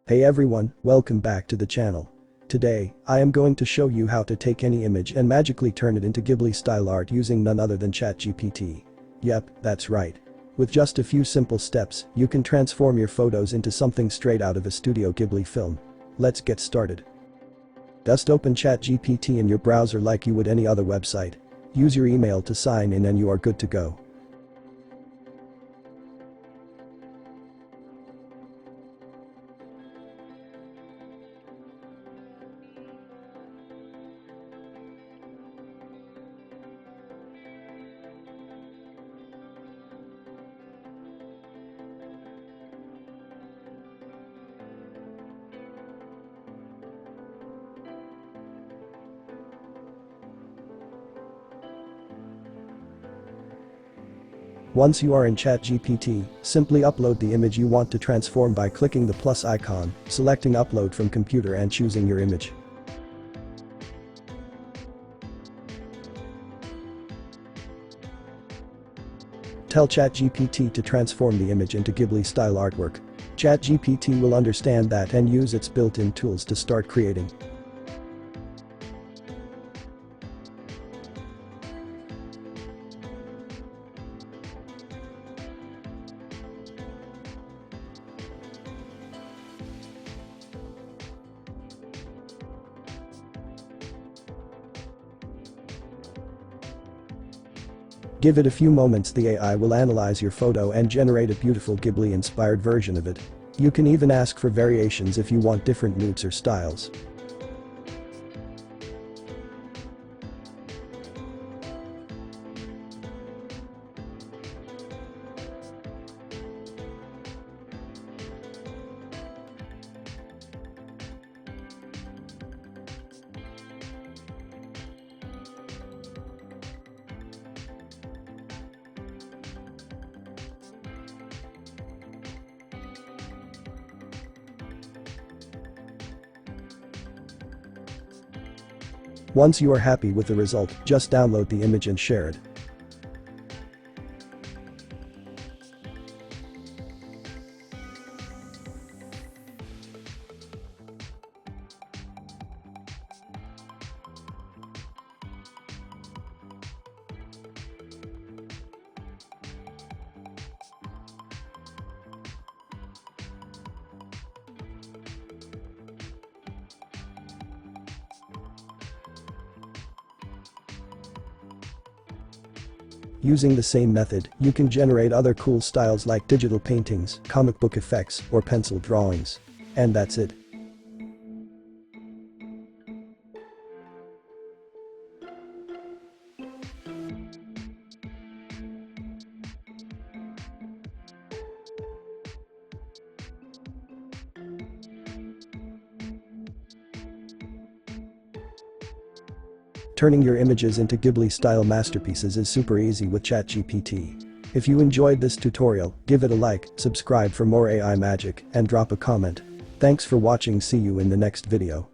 Hey everyone, welcome back to the channel. Today, I am going to show you how to take any image and magically turn it into Ghibli-style art using none other than ChatGPT. Yep, that's right. With just a few simple steps, you can transform your photos into something straight out of a Studio Ghibli film. Let's get started. Just open ChatGPT in your browser like you would any other website. Use your email to sign in and you are good to go. Once you are in ChatGPT, simply upload the image you want to transform by clicking the plus icon, selecting Upload from computer and choosing your image. Tell ChatGPT to transform the image into Ghibli-style artwork. ChatGPT will understand that and use its built-in tools to start creating. Give it a few moments, the AI will analyze your photo and generate a beautiful Ghibli-inspired version of it. You can even ask for variations if you want different moods or styles. Once you are happy with the result, just download the image and share it. Using the same method, you can generate other cool styles like digital paintings, comic book effects, or pencil drawings. And that's it. Turning your images into Ghibli-style masterpieces is super easy with ChatGPT. If you enjoyed this tutorial, give it a like, subscribe for more AI magic, and drop a comment. Thanks for watching, see you in the next video.